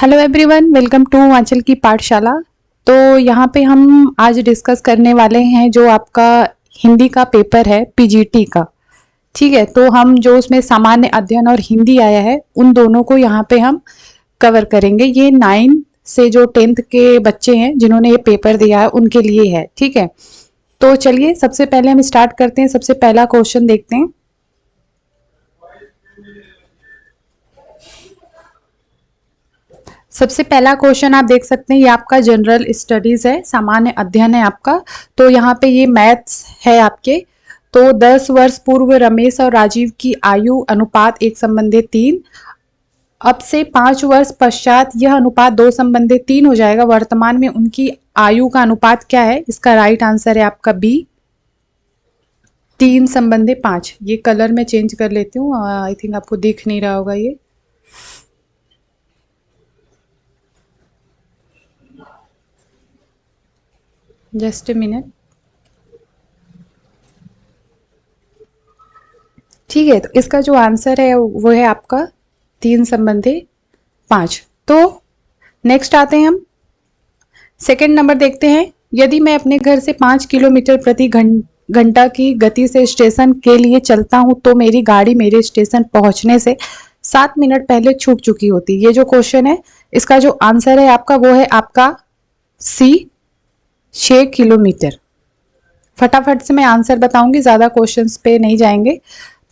Hello everyone, welcome to आंचल की पाठशाला। तो यहाँ पे हम आज डिस्कस करने वाले हैं जो आपका हिंदी का पेपर है पीजीटी का। ठीक है, तो हम जो उसमें सामान्य अध्ययन और हिंदी आया है उन दोनों को यहाँ पे हम कवर करेंगे। ये 9 से जो 10th के बच्चे हैं जिन्होंने ये पेपर दिया है उनके लिए है। ठीक है, तो चलिए सबसे पहले हम स्टार्ट करते हैं। सबसे पहला क्वेश्चन देखते हैं। सबसे पहला क्वेश्चन आप देख सकते हैं, ये आपका जनरल स्टडीज है, सामान्य अध्ययन है आपका। तो यहाँ पे ये मैथ्स है आपके। तो 10 वर्ष पूर्व रमेश और राजीव की आयु अनुपात 1:3। अब से 5 वर्ष पश्चात यह अनुपात 2:3 हो जाएगा। वर्तमान में उनकी आयु का अनुपात क्या है? इसका राइट आंसर है आपका बी, 3:5। ये कलर में चेंज कर लेती हूँ, आई थिंक आपको दिख नहीं रहा होगा ये। Just a minute. ठीक है, तो इसका जो आंसर है वो है आपका 3:5। तो नेक्स्ट आते हैं हम सेकंड नंबर देखते हैं। यदि मैं अपने घर से 5 किलोमीटर प्रति घंटा की गति से स्टेशन के लिए चलता हूं तो मेरी गाड़ी मेरे स्टेशन पहुंचने से 7 मिनट पहले छूट चुकी होती। ये जो क्वेश्चन है इसका जो आंसर है आपका वो है आपका सी, 6 किलोमीटर। फटाफट से मैं आंसर बताऊंगी, ज्यादा क्वेश्चंस पे नहीं जाएंगे।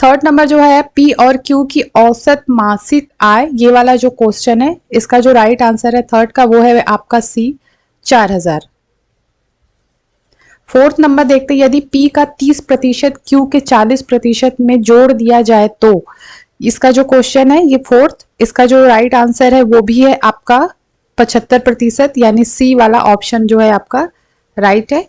थर्ड नंबर जो है पी और क्यू की औसत मासिक आय, ये वाला जो क्वेश्चन है इसका जो राइट आंसर है थर्ड का वो है आपका सी, 4000। फोर्थ नंबर देखते हैं, यदि पी का 30% क्यू के 40% में जोड़ दिया जाए तो इसका जो क्वेश्चन है ये फोर्थ, इसका जो राइट आंसर है वो भी है आपका 75%, यानी सी वाला ऑप्शन जो है आपका राइट है।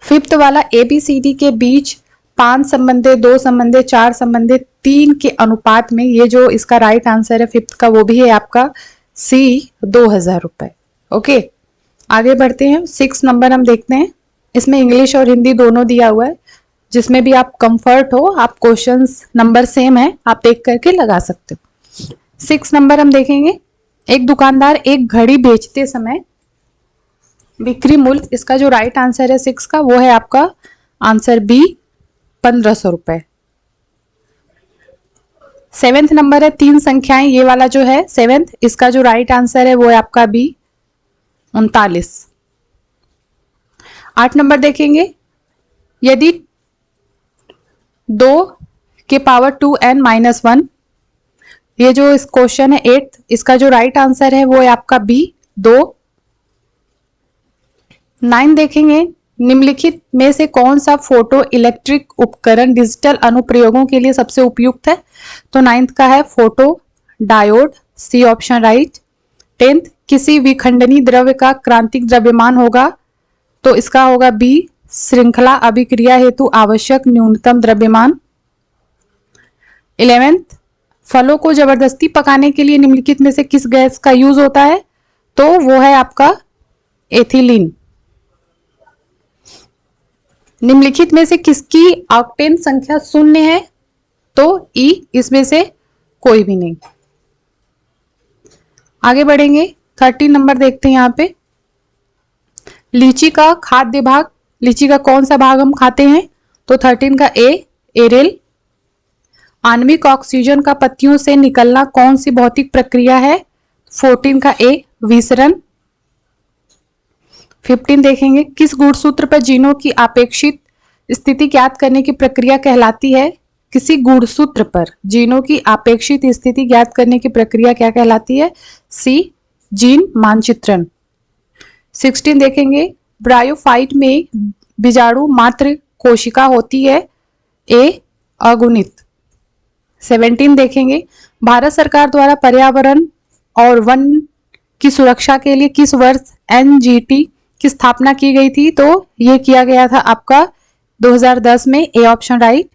फिफ्थ वाला ABCD के बीच 5:2, 4:3 के अनुपात में, ये जो इसका राइट आंसर है फिफ्थ का वो भी है आपका सी, 2000 रुपए। ओके, आगे बढ़ते हैं। 6 नंबर हम देखते हैं। इसमें इंग्लिश और हिंदी दोनों दिया हुआ है, जिसमें भी आप कंफर्ट हो, आप क्वेश्चंस नंबर सेम है, आप देख करके लगा सकते हो। 6 नंबर हम देखेंगे। एक दुकानदार एक घड़ी बेचते समय बिक्री मूल्य, इसका जो राइट आंसर है 6 का वो है आपका आंसर बी, 1500 रुपए। 7th नंबर है 3 संख्याएं, ये वाला जो है 7th, इसका जो राइट आंसर है वो है आपका बी, 39। 8 नंबर देखेंगे। यदि 2 के पावर 2n-1, ये जो इस क्वेश्चन है 8th, इसका जो राइट आंसर है वो है आपका बी, 2। 9 देखेंगे। निम्नलिखित में से कौन सा फोटो इलेक्ट्रिक उपकरण डिजिटल अनुप्रयोगों के लिए सबसे उपयुक्त है? तो 9th का है photodiode, C option right. 10th, किसी विखंडनी द्रव्य का क्रांतिक द्रव्यमान होगा, तो इसका होगा बी, श्रृंखला अभिक्रिया हेतु आवश्यक न्यूनतम द्रव्यमान। 11th, फलों को जबरदस्ती पकाने के लिए निम्नलिखित में से किस गैस का यूज होता है? तो वो है आपका एथिलीन। निम्नलिखित में से किसकी ऑक्टेन संख्या 0 है? तो ई, इसमें से कोई भी नहीं। आगे बढ़ेंगे। 13 नंबर देखते हैं यहाँ पे। लीची का खाद्य भाग, लीची का कौन सा भाग हम खाते हैं? तो 13 का ए, एरेल। आणविक ऑक्सीजन का पत्तियों से निकलना कौन सी भौतिक प्रक्रिया है? 14 का ए, विसरण। 15 देखेंगे। किस गुणसूत्र पर जीनों की अपेक्षित स्थिति ज्ञात करने की प्रक्रिया कहलाती है? किसी गुणसूत्र पर जीनों की अपेक्षित स्थिति ज्ञात करने की प्रक्रिया क्या कहलाती है? सी, जीन मानचित्रण। 16 देखेंगे। ब्रायोफाइट में बीजाणु मात्र कोशिका होती है, ए, अगुणित। 17 देखेंगे। भारत सरकार द्वारा पर्यावरण और वन की सुरक्षा के लिए किस वर्ष NGT की स्थापना की गई थी? तो यह किया गया था आपका 2010 में, ए ऑप्शन राइट।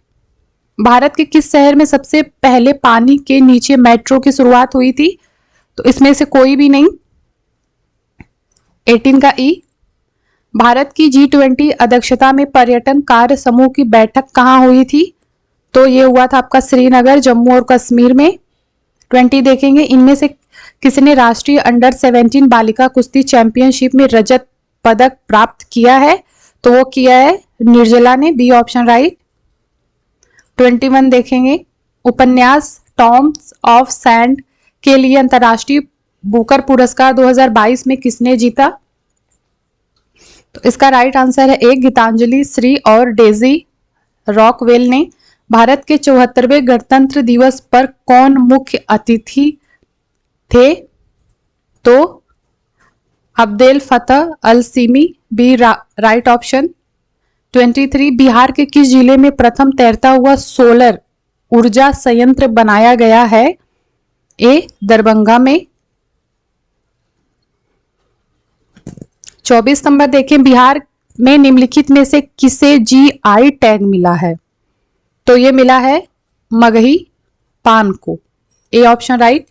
भारत के किस शहर में सबसे पहले पानी के नीचे मेट्रो की शुरुआत हुई थी? तो इसमें से कोई भी नहीं, 18 का ई। भारत की G20 अध्यक्षता में पर्यटन कार्य समूह की बैठक कहां हुई थी? तो ये हुआ था आपका श्रीनगर, जम्मू और कश्मीर में। 20 देखेंगे। इनमें से किसने राष्ट्रीय अंडर 17 बालिका कुश्ती चैंपियनशिप में रजत पदक प्राप्त किया है? तो वो किया है निर्जला ने, बी ऑप्शन राइट। 21 देखेंगे, उपन्यास टॉम्स ऑफ सैंड के लिए अंतर्राष्ट्रीय बुकर पुरस्कार 2022 में किसने जीता? तो इसका राइट आंसर है ए, गीतांजलि श्री और डेजी रॉकवेल ने। भारत के 74वें गणतंत्र दिवस पर कौन मुख्य अतिथि थे? तो Abdel Fattah al Sisi, B right option. 23 Bihar के किस जिले में प्रथम तैरता हुआ सोलर ऊर्जा संयंत्र बनाया गया है? ए, दरभंगा में। 24 नंबर देखें, बिहार में निम्नलिखित में से किसे जीआई टैग मिला है? तो ये मिला है मगही पान को, ए ऑप्शन राइट।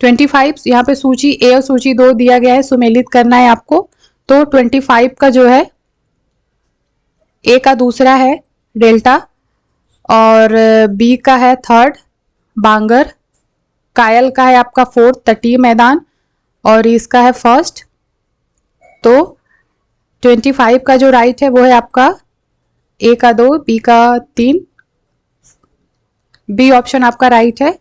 25 यहाँ पे सूची ए और सूची 2 दिया गया है, सुमेलित करना है आपको। तो 25 का जो है ए का दूसरा है डेल्टा, और बी का है थर्ड बांगर, कायल का है आपका फोर्थ तटीय मैदान, और इसका है फर्स्ट। तो 25 का जो राइट है वो है आपका ए का 2, बी का 3, बी ऑप्शन आपका राइट है।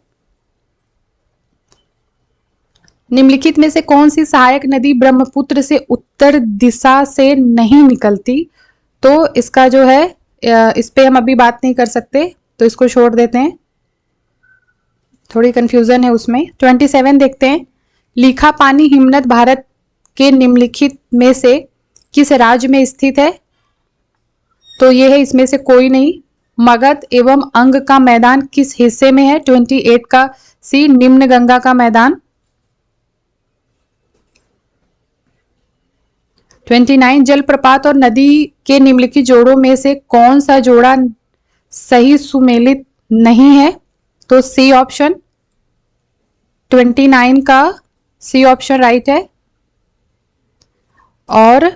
निम्नलिखित में से कौन सी सहायक नदी ब्रह्मपुत्र से उत्तर दिशा से नहीं निकलती? तो इसका जो है इस पे हम अभी बात नहीं कर सकते, तो इसको छोड़ देते हैं, थोड़ी कंफ्यूजन है उसमें। 27 देखते हैं, लीखा पानी हिमनद भारत के निम्नलिखित में से किस राज्य में स्थित है? तो ये है इसमें से कोई नहीं। मगध एवं अंग का मैदान किस हिस्से में है? 28 का सी, निम्न गंगा का मैदान। 29 जलप्रपात और नदी के निम्नलिखित जोड़ों में से कौन सा जोड़ा सही सुमेलित नहीं है? तो सी ऑप्शन। 29 का सी ऑप्शन राइट है। और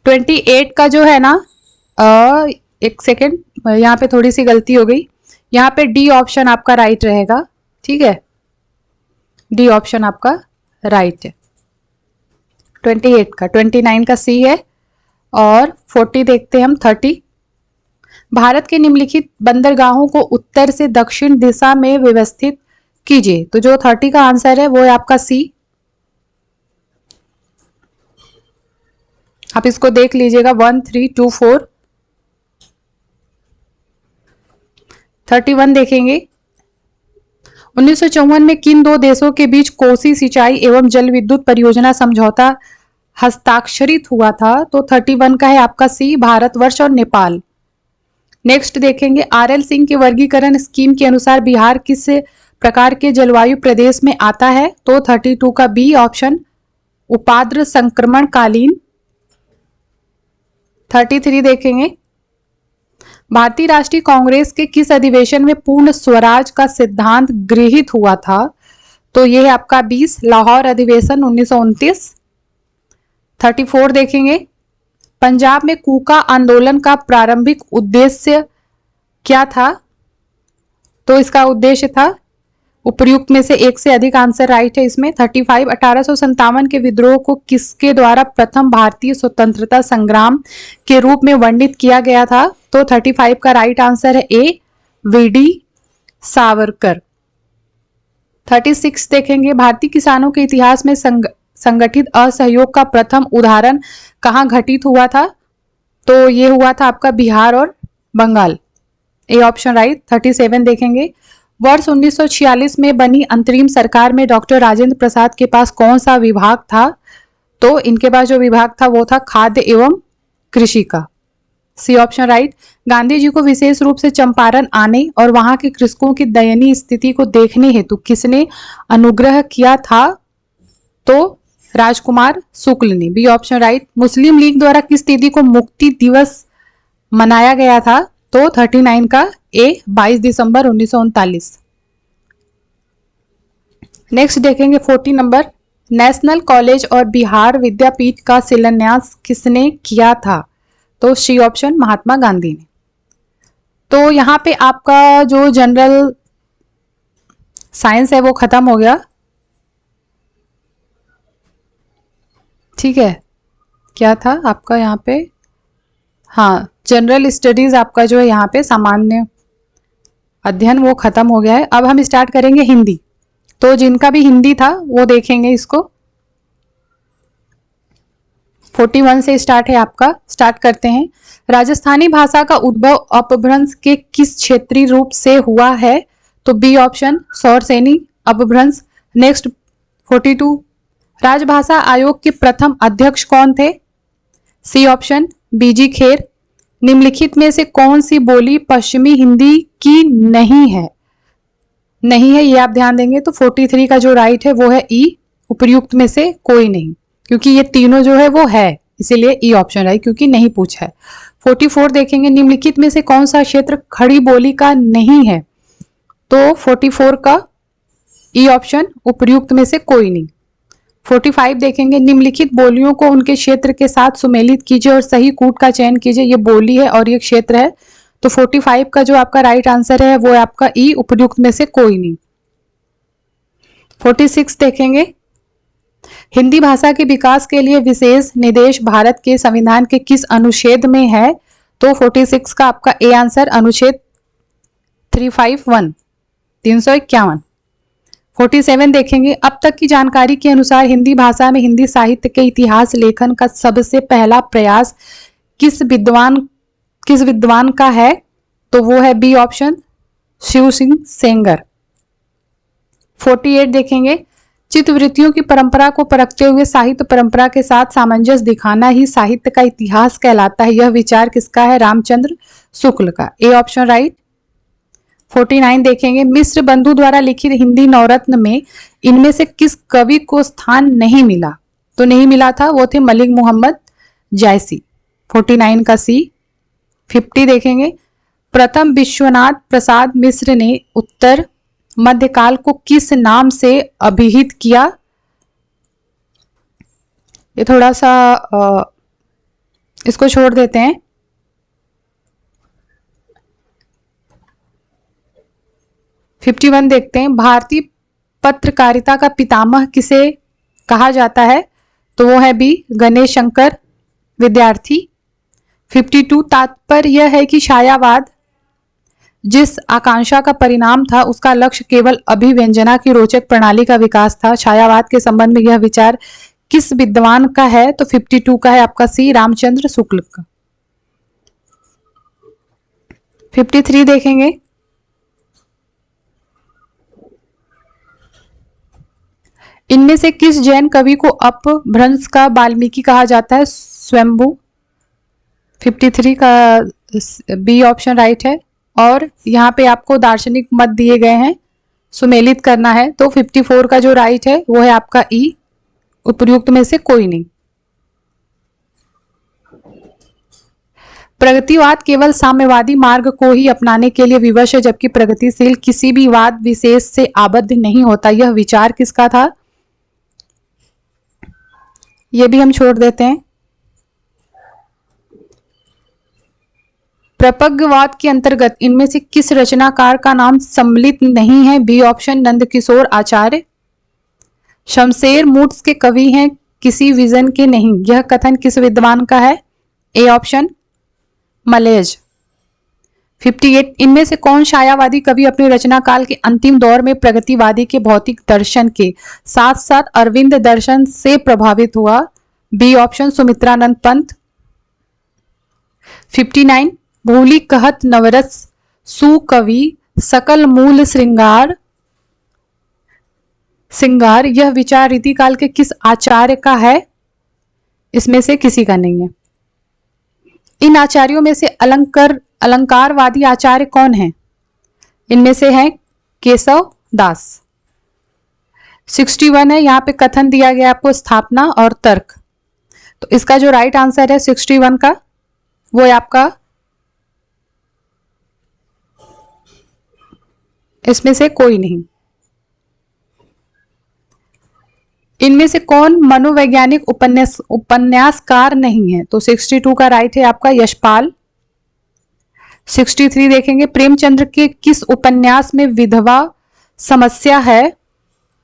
28 का जो है ना, एक सेकेंड, यहाँ पे थोड़ी सी गलती हो गई, यहाँ पे डी ऑप्शन आपका राइट रहेगा, ठीक है, डी ऑप्शन आपका राइट है 28 का। 29 का सी है। और 40 देखते हैं हम, 30, भारत के निम्नलिखित बंदरगाहों को उत्तर से दक्षिण दिशा में व्यवस्थित कीजिए। तो जो 30 का आंसर है वो है आपका सी। आप इसको देख लीजिएगा, 1 3 2 4। 31 देखेंगे, 1954 में किन दो देशों के बीच कोसी सिंचाई एवं जल विद्युत परियोजना समझौता हस्ताक्षरित हुआ था? तो 31 का है आपका सी, भारतवर्ष और नेपाल। नेक्स्ट देखेंगे, आरएल सिंह के वर्गीकरण स्कीम के अनुसार बिहार किस प्रकार के जलवायु प्रदेश में आता है? तो 32 का बी ऑप्शन, उपाद्र संक्रमण कालीन। 33 देखेंगे, भारतीय राष्ट्रीय कांग्रेस के किस अधिवेशन में पूर्ण स्वराज का सिद्धांत गृहीत हुआ था? तो यह है आपका 20, लाहौर अधिवेशन 1929। 34 देखेंगे, पंजाब में कूका आंदोलन का प्रारंभिक उद्देश्य क्या था? तो इसका उद्देश्य था, उपर्युक्त में से एक से अधिक आंसर राइट है इसमें। 35, 1857 के विद्रोह को किसके द्वारा प्रथम भारतीय स्वतंत्रता संग्राम के रूप में वर्णित किया गया था? तो 35 का राइट आंसर है ए, वीडी सावरकर। 36 देखेंगे, भारतीय किसानों के इतिहास में संगठित असहयोग का प्रथम उदाहरण कहां घटित हुआ था? तो ये हुआ था आपका बिहार और बंगाल, ए ऑप्शन राइट। 37 देखेंगे, वर्ष 1946 में बनी अंतरिम सरकार में डॉक्टर राजेंद्र प्रसाद के पास कौन सा विभाग था? तो इनके पास जो विभाग था वो था खाद्य एवं कृषि का, सी ऑप्शन राइट। गांधी जी को विशेष रूप से चंपारण आने और वहां के कृषकों की दयनीय स्थिति को देखने हेतु किसने अनुग्रह किया था? तो राजकुमार शुक्ल ने, बी ऑप्शन राइट। मुस्लिम लीग द्वारा किस तिथि को मुक्ति दिवस मनाया गया था? तो 39 का ए, 22 दिसंबर 1939। नेक्स्ट देखेंगे 40 नंबर, नेशनल कॉलेज और बिहार विद्यापीठ का शिलान्यास किसने किया था? तो सी ऑप्शन, महात्मा गांधी ने। तो यहाँ पे आपका जो जनरल साइंस है वो खत्म हो गया। ठीक है, क्या था आपका यहाँ पे, हाँ जनरल स्टडीज आपका जो है यहाँ पे सामान्य अध्ययन वो खत्म हो गया है। अब हम स्टार्ट करेंगे हिंदी। तो जिनका भी हिंदी था वो देखेंगे इसको। 41 से स्टार्ट है आपका, स्टार्ट करते हैं। राजस्थानी भाषा का उद्भव अपभ्रंश के किस क्षेत्रीय रूप से हुआ है? तो बी ऑप्शन सौरसेनी अपभ्रंश। नेक्स्ट 42, राजभाषा आयोग के प्रथम अध्यक्ष कौन थे? सी ऑप्शन बीजी खेर। निम्नलिखित में से कौन सी बोली पश्चिमी हिंदी की नहीं है? नहीं है ये आप ध्यान देंगे। तो 43 का जो राइट है वो है ई, उपर्युक्त में से कोई नहीं, क्योंकि ये तीनों जो है वो है, इसीलिए ई ऑप्शन है, क्योंकि नहीं पूछा है। 44 देखेंगे, निम्नलिखित में से कौन सा क्षेत्र खड़ी बोली का नहीं है? तो 44 का ई ऑप्शन, उपर्युक्त में से कोई नहीं। 45 देखेंगे, निम्नलिखित बोलियों को उनके क्षेत्र के साथ सुमेलित कीजिए और सही कूट का चयन कीजिए। ये बोली है और ये क्षेत्र है। तो 45 का जो आपका राइट आंसर है वो है आपका ई, उपर्युक्त में से कोई नहीं। 46 देखेंगे, हिंदी भाषा के विकास के लिए विशेष निर्देश भारत के संविधान के किस अनुच्छेद में है? तो 46 का आपका ए आंसर अनुच्छेद 351, 351। 47 देखेंगे, अब तक की जानकारी के अनुसार हिंदी भाषा में हिंदी साहित्य के इतिहास लेखन का सबसे पहला प्रयास किस विद्वान का है? तो वो है बी ऑप्शन शिव सिंह सेंगर। 48 देखेंगे, चित्तवृत्तियों की परंपरा को परखते हुए साहित्य परंपरा के साथ सामंजस्य दिखाना ही साहित्य का इतिहास कहलाता है। यह विचार किसका है? रामचंद्र शुक्ल का। A option right. 49 देखेंगे, मिश्र बंधु द्वारा लिखित हिंदी नवरत्न में इनमें से किस कवि को स्थान नहीं मिला? तो नहीं मिला था, वो थे मलिक मोहम्मद जायसी। 49 का सी। 50 देखेंगे, प्रथम विश्वनाथ प्रसाद मिश्र ने उत्तर मध्यकाल को किस नाम से अभिहित किया? ये थोड़ा सा इसको छोड़ देते हैं। फिफ्टी 51 देखते हैं, भारतीय पत्रकारिता का पितामह किसे कहा जाता है? तो वो है बी गणेश शंकर विद्यार्थी। 52, तात्पर्य यह है कि छायावाद जिस आकांक्षा का परिणाम था उसका लक्ष्य केवल अभिव्यंजना की रोचक प्रणाली का विकास था। छायावाद के संबंध में यह विचार किस विद्वान का है? तो 52 का है आपका सी रामचंद्र शुक्ल का। 53 देखेंगे, इनमें से किस जैन कवि को अपभ्रंश का वाल्मीकि कहा जाता है? स्वयंभू। 53 का बी ऑप्शन राइट है। और यहाँ पे आपको दार्शनिक मत दिए गए हैं, सुमेलित करना है। तो 54 का जो राइट है वो है आपका ई, उपर्युक्त में से कोई नहीं। प्रगतिवाद केवल साम्यवादी मार्ग को ही अपनाने के लिए विवश है, जबकि प्रगतिशील किसी भी वाद विशेष से आबद्ध नहीं होता। यह विचार किसका था? ये भी हम छोड़ देते हैं। प्रपग्यवाद के अंतर्गत इनमें से किस रचनाकार का नाम सम्मिलित नहीं है? बी ऑप्शन नंदकिशोर आचार्य। शमशेर मूड्स के कवि हैं, किसी विजन के नहीं। यह कथन किस विद्वान का है? A option मलेज। 58, इनमें से कौन छायावादी कवि अपने रचना काल के अंतिम दौर में प्रगतिवादी के भौतिक दर्शन के साथ साथ अरविंद दर्शन से प्रभावित हुआ? B option Sumitranand Pant. 59, भूली कहत नवरस सुकवि सकल मूल श्रृंगार यह विचार रीतिकाल के किस आचार्य का है? इसमें से किसी का नहीं है। इन आचार्यों में से अलंकारवादी आचार्य कौन है? इनमें से है केशव दास। 61 है, यहां पे कथन दिया गया आपको स्थापना और तर्क। तो इसका जो राइट आंसर है 61 का वो है आपका, इसमें से कोई नहीं। इनमें से कौन मनोवैज्ञानिक उपन्यासकार नहीं है? तो 62 का राइट है आपका यशपाल। 63 देखेंगे, प्रेमचंद्र के किस उपन्यास में विधवा समस्या है?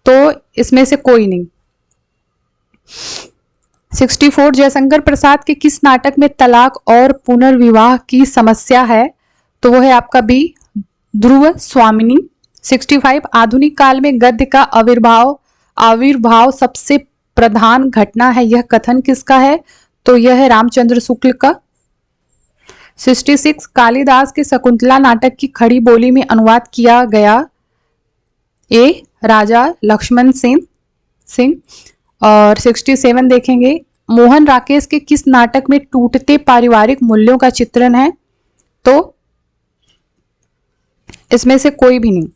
तो इसमें से कोई नहीं। 64 जयशंकर प्रसाद के किस नाटक में तलाक और पुनर्विवाह की समस्या है? तो वो है आपका बी, ध्रुव स्वामिनी। 65 आधुनिक काल में गद्य का आविर्भाव सबसे प्रधान घटना है, यह कथन किसका है? तो यह है रामचंद्र शुक्ल का। 66 कालिदास के शकुंतला नाटक की खड़ी बोली में अनुवाद किया गया, ए राजा लक्ष्मण सिंह। और 67 देखेंगे, मोहन राकेश के किस नाटक में टूटते पारिवारिक मूल्यों का चित्रण है? तो इसमें से कोई भी नहीं।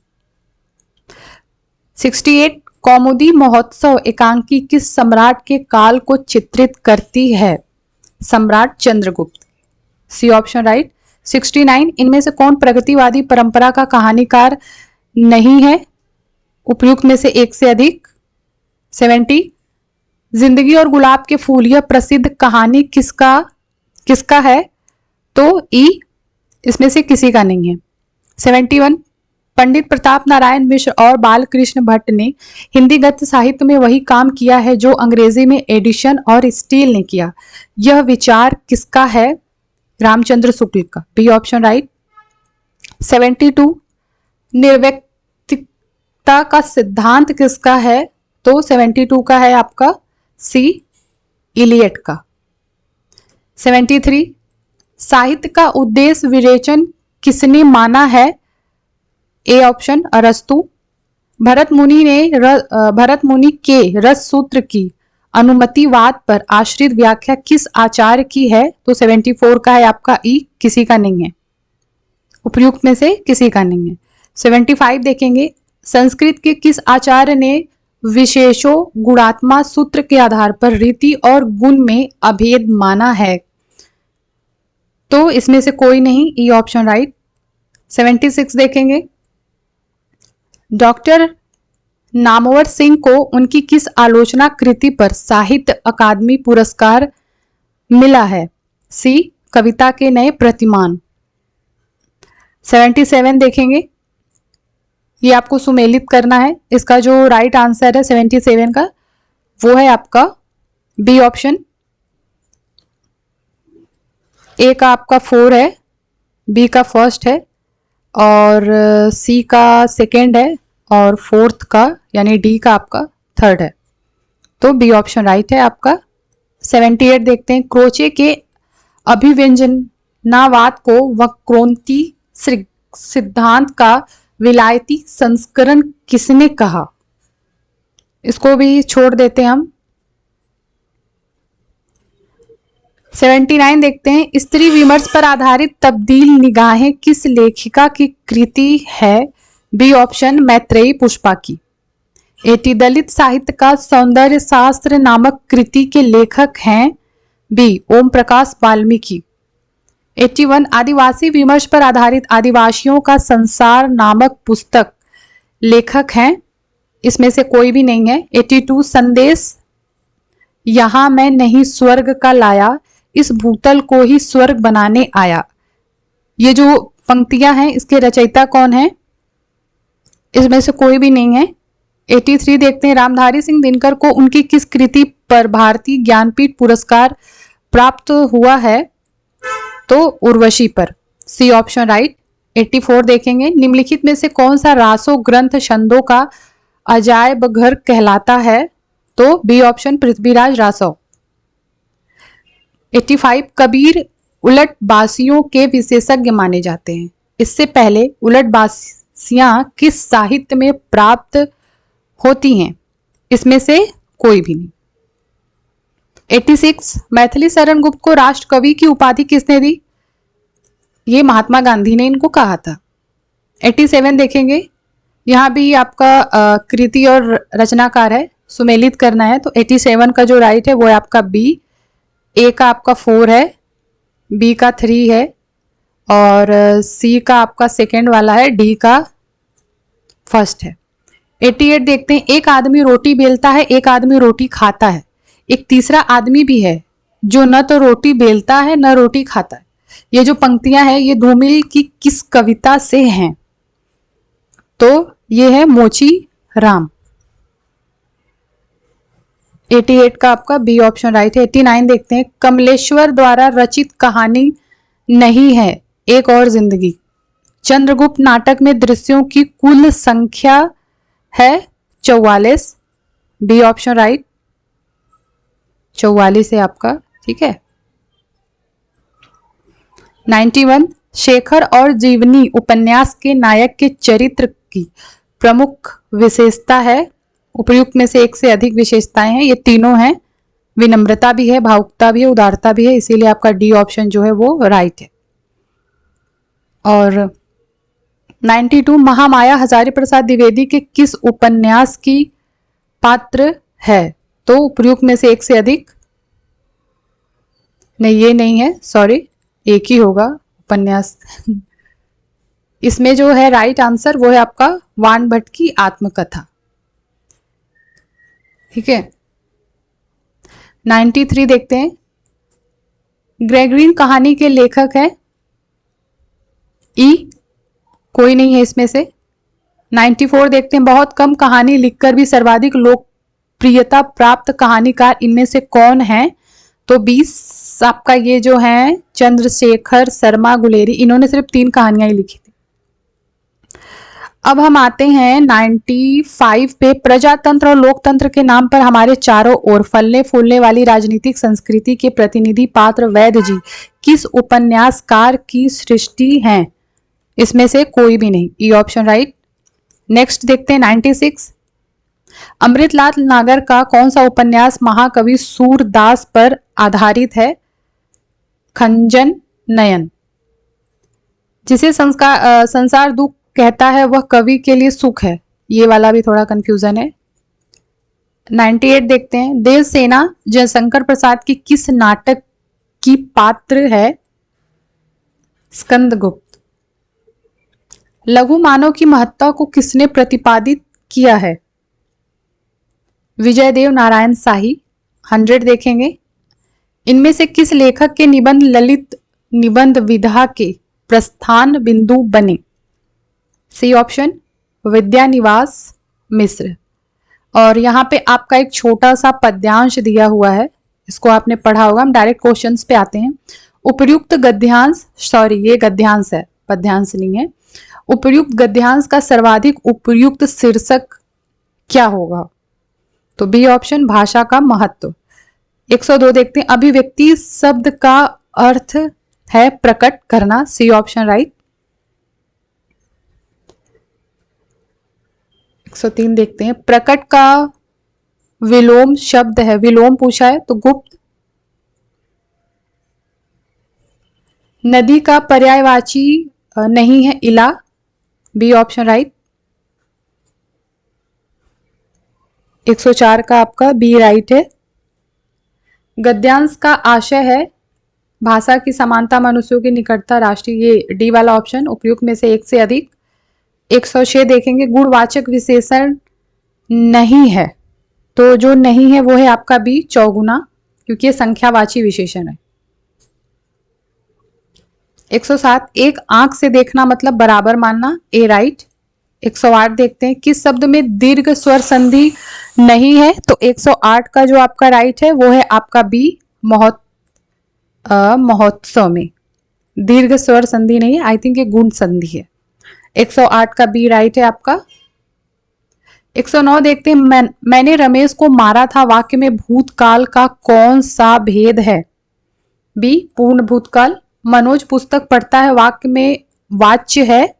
68 कौमुदी महोत्सव एकांकी किस सम्राट के काल को चित्रित करती है? सम्राट चंद्रगुप्त, सी ऑप्शन राइट। 69 इनमें से कौन प्रगतिवादी परंपरा का कहानीकार नहीं है? उपयुक्त में से एक से अधिक। 70 जिंदगी और गुलाब के फूल यह प्रसिद्ध कहानी किसका है? तो ई, इसमें से किसी का नहीं है। 71 पंडित प्रताप नारायण मिश्र और बालकृष्ण भट्ट ने हिंदी गद्य साहित्य में वही काम किया है जो अंग्रेजी में एडिशन और स्टील ने किया, यह विचार किसका है? रामचंद्र शुक्ल का, बी ऑप्शन राइट। 72 निर्व्यक्तिकता का सिद्धांत किसका है? तो 72 का है आपका सी, इलियट का। 73 साहित्य का उद्देश्य विवेचन किसने माना है? ए ऑप्शन अरस्तु। भरत मुनि के रस सूत्र की अनुमतिवाद पर आश्रित व्याख्या किस आचार्य की है? तो 74 का है आपका ई, किसी का नहीं है। उपयुक्त में से किसी का नहीं है। 75 देखेंगे, संस्कृत के किस आचार्य ने विशेषो गुणात्मा सूत्र के आधार पर रीति और गुण में अभेद माना है? तो इसमें से कोई नहीं, ई ऑप्शन राइट। 76 देखेंगे, डॉक्टर नामवर सिंह को उनकी किस आलोचना कृति पर साहित्य अकादमी पुरस्कार मिला है? सी, कविता के नए प्रतिमान। 77 देखेंगे, ये आपको सुमेलित करना है, इसका जो राइट आंसर है 77 का वो है आपका बी ऑप्शन। ए का आपका 4 है, बी का फर्स्ट है और सी का सेकेंड है और फोर्थ का यानी डी का आपका थर्ड है, तो बी ऑप्शन राइट है आपका। 78 देखते हैं, क्रोचे के अभिव्यंजनावाद को वक्रोक्ति सिद्धांत का विलायती संस्करण किसने कहा? इसको भी छोड़ देते हैं हम। 79 देखते हैं, स्त्री विमर्श पर आधारित तब्दील निगाहें किस लेखिका की कृति है? बी ऑप्शन मैत्रेयी पुष्पा की। 80 दलित साहित्य का सौंदर्य शास्त्र नामक कृति के लेखक हैं? बी ओम प्रकाश वाल्मीकि। 81 आदिवासी विमर्श पर आधारित आदिवासियों का संसार नामक पुस्तक लेखक हैं? इसमें से कोई भी नहीं है। 82 संदेश यहां मैं नहीं स्वर्ग का लाया, इस भूतल को ही स्वर्ग बनाने आया, ये जो पंक्तियां हैं इसके रचयिता कौन है? इसमें से कोई भी नहीं है। 83 देखते हैं, रामधारी सिंह दिनकर को उनकी किस कृति पर भारतीय ज्ञानपीठ पुरस्कार प्राप्त हुआ है? तो उर्वशी पर, सी ऑप्शन राइट। 84 देखेंगे, निम्नलिखित में से कौन सा रासो ग्रंथ छंदों का अजायब घर कहलाता है? तो बी ऑप्शन पृथ्वीराज रासो। 85 कबीर उलटबासियों के विशेषज्ञ माने जाते हैं, इससे पहले उलटबासियां किस साहित्य में प्राप्त होती हैं? इसमें से कोई भी नहीं। 86 मैथिली शरण गुप्त को राष्ट्र कवि की उपाधि किसने दी? ये महात्मा गांधी ने इनको कहा था। 87 देखेंगे, यहां भी आपका कृति और रचनाकार है, सुमेलित करना है, तो 87 का जो राइट है वो है आपका बी। ए का आपका 4 है, बी का 3 है और सी का आपका सेकेंड वाला है, डी का फर्स्ट है। 88 देखते हैं, एक आदमी रोटी बेलता है, एक आदमी रोटी खाता है, एक तीसरा आदमी भी है जो न तो रोटी बेलता है न रोटी खाता है। ये जो पंक्तियां हैं ये धूमिल की किस कविता से हैं? तो ये है मोची राम। 88 का आपका बी ऑप्शन राइट है। 89 देखते हैं, कमलेश्वर द्वारा रचित कहानी नहीं है एक और जिंदगी। चंद्रगुप्त नाटक में दृश्यों की कुल संख्या है 44, बी ऑप्शन राइट, 44 है आपका, ठीक है। 91, शेखर और जीवनी उपन्यास के नायक के चरित्र की प्रमुख विशेषता है। उपर्युक्त में से एक से अधिक विशेषताएं हैं, ये तीनों हैं। विनम्रता भी है, भावुकता भी है, उदारता भी है, इसीलिए आपका डी ऑप्शन जो है वो राइट है। और 92, महामाया हजारी प्रसाद द्विवेदी के किस उपन्यास की पात्र है? तो उपर्युक्त में से एक से अधिक नहीं, ये नहीं है, सॉरी, एक ही होगा उपन्यास। इसमें जो है राइट आंसर वो है आपका वान भट्ट की आत्मकथा, ठीक है। 93 देखते हैं, ग्रेगरीन कहानी के लेखक है ई, कोई नहीं है इसमें से। 94 देखते हैं, बहुत कम कहानी लिखकर भी सर्वाधिक लोकप्रियता प्राप्त कहानीकार इनमें से कौन है? तो 20 आपका ये जो है चंद्रशेखर शर्मा गुलेरी, इन्होंने सिर्फ 3 कहानियां ही लिखी थी। अब हम आते हैं 95 पे, प्रजातंत्र और लोकतंत्र के नाम पर हमारे चारों ओर फलने फूलने वाली राजनीतिक संस्कृति के प्रतिनिधि पात्र वैद्य जी किस उपन्यासकार की सृष्टि हैं? इसमें से कोई भी नहीं, ई ऑप्शन राइट। नेक्स्ट देखते हैं 96, अमृतलाल नागर का कौन सा उपन्यास महाकवि सूरदास पर आधारित है? खंजन नयन। जिसे संसार दुख कहता है वह कवि के लिए सुख है, ये वाला भी थोड़ा कंफ्यूजन है। 98 देखते हैं, देवसेना जयशंकर प्रसाद की किस नाटक की पात्र है? स्कंदगुप्त। लघु मानव की महत्ता को किसने प्रतिपादित किया है? विजयदेव नारायण शाही। 100 देखेंगे, इनमें से किस लेखक के निबंध ललित निबंध विधा के प्रस्थान बिंदु बने? सी ऑप्शन, विद्यानिवास मिश्र। और यहाँ पे आपका एक छोटा सा पद्यांश दिया हुआ है, इसको आपने पढ़ा होगा। हम डायरेक्ट क्वेश्चंस पे आते हैं। उपर्युक्त गद्यांश, सॉरी ये गद्यांश है, पद्यांश नहीं है। उपर्युक्त गद्यांश का सर्वाधिक उपयुक्त शीर्षक क्या होगा? तो बी ऑप्शन, भाषा का महत्व। 102 देखते हैं, अभिव्यक्ति शब्द का अर्थ है प्रकट करना, सी ऑप्शन राइट। 103 देखते हैं, प्रकट का विलोम शब्द है, विलोम पूछा है तो गुप्त। नदी का पर्यायवाची नहीं है इला, बी ऑप्शन राइट। 104 का आपका बी राइट है। गद्यांश का आशय है भाषा की समानता, मनुष्यों की निकटता, राष्ट्रीय, ये डी वाला ऑप्शन, उपयुक्त में से एक से अधिक। 106 देखेंगे, गुणवाचक विशेषण नहीं है, तो जो नहीं है वो है आपका बी चौगुना, क्योंकि ये संख्यावाची विशेषण है। 107, एक आंख से देखना मतलब बराबर मानना, ए राइट। 108 देखते हैं, किस शब्द में दीर्घ स्वर संधि नहीं है? तो 108 का जो आपका राइट है वो है आपका बी महोत्सव में दीर्घ स्वर संधि नहीं है, आई थिंक ये गुण संधि है। 108 का बी राइट है आपका। 109 देखते हैं, मैंने रमेश को मारा था वाक्य में भूतकाल का कौन सा भेद है? बी पूर्ण भूतकाल। मनोज पुस्तक पढ़ता है वाक्य में वाच्य है,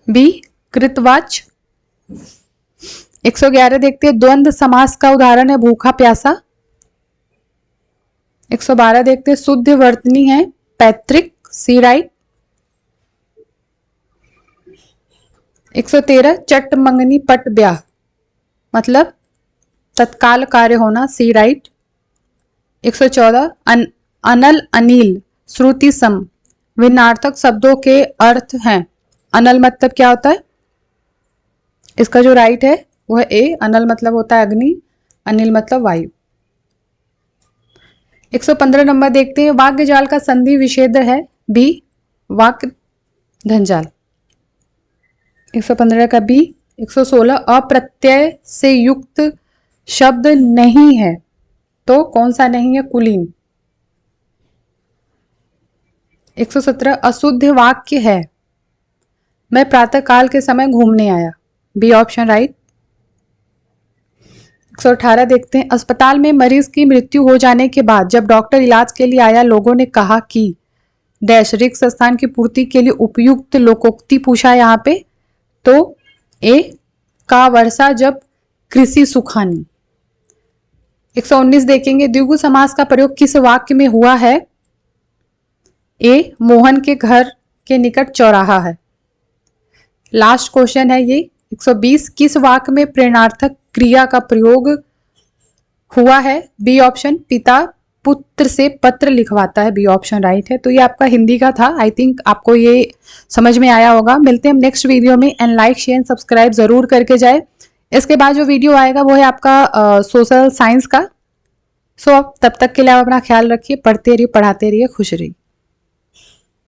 बी कृतवाच्य। 111 देखते हैं, द्वंद्व समास का उदाहरण है भूखा प्यासा। 112 देखते हैं, शुद्ध वर्तनी है पैतृक, सी राइट। 113, चट मंगनी पट ब्याह मतलब तत्काल कार्य होना, सी राइट। 114, अनल अनिल श्रुति सम भिन्नार्थक शब्दों के अर्थ हैं। अनल मतलब क्या होता है? इसका जो राइट है वो है ए, अनल मतलब होता है अग्नि, अनिल मतलब वायु। 115 नंबर देखते हैं, वाक्य जाल का संधि विच्छेद है, बी वाक्य धनजाल। 115 का बी। 116 अप्रत्यय से युक्त शब्द नहीं है, तो कौन सा नहीं है? कुलीन। 117 अशुद्ध वाक्य है, मैं प्रातः काल के समय घूमने आया, बी ऑप्शन राइट। 118 देखते हैं, अस्पताल में मरीज की मृत्यु हो जाने के बाद जब डॉक्टर इलाज के लिए आया, लोगों ने कहा कि डैश रिक्त स्थान की पूर्ति के लिए उपयुक्त लोकोक्ति पूछा यहाँ पे, तो ए का वर्षा जब कृषि सुखानी। 119 देखेंगे, द्विगु समास का प्रयोग किस वाक्य में हुआ है? ए मोहन के घर के निकट चौराहा है। लास्ट क्वेश्चन है ये 120, किस वाक्य में प्रेरणार्थक क्रिया का प्रयोग हुआ है? बी ऑप्शन, पिता पुत्र से पत्र लिखवाता है, बी ऑप्शन राइट है। तो ये आपका हिंदी का था। आई थिंक आपको ये समझ में आया होगा। मिलते हैं नेक्स्ट वीडियो में, एंड लाइक शेयर सब्सक्राइब जरूर करके जाए। इसके बाद जो वीडियो आएगा वो है आपका सोशल साइंस का। सो तब तक के लिए आप अपना ख्याल रखिए, पढ़ते रहिए, पढ़ाते रहिए, खुश रहिए।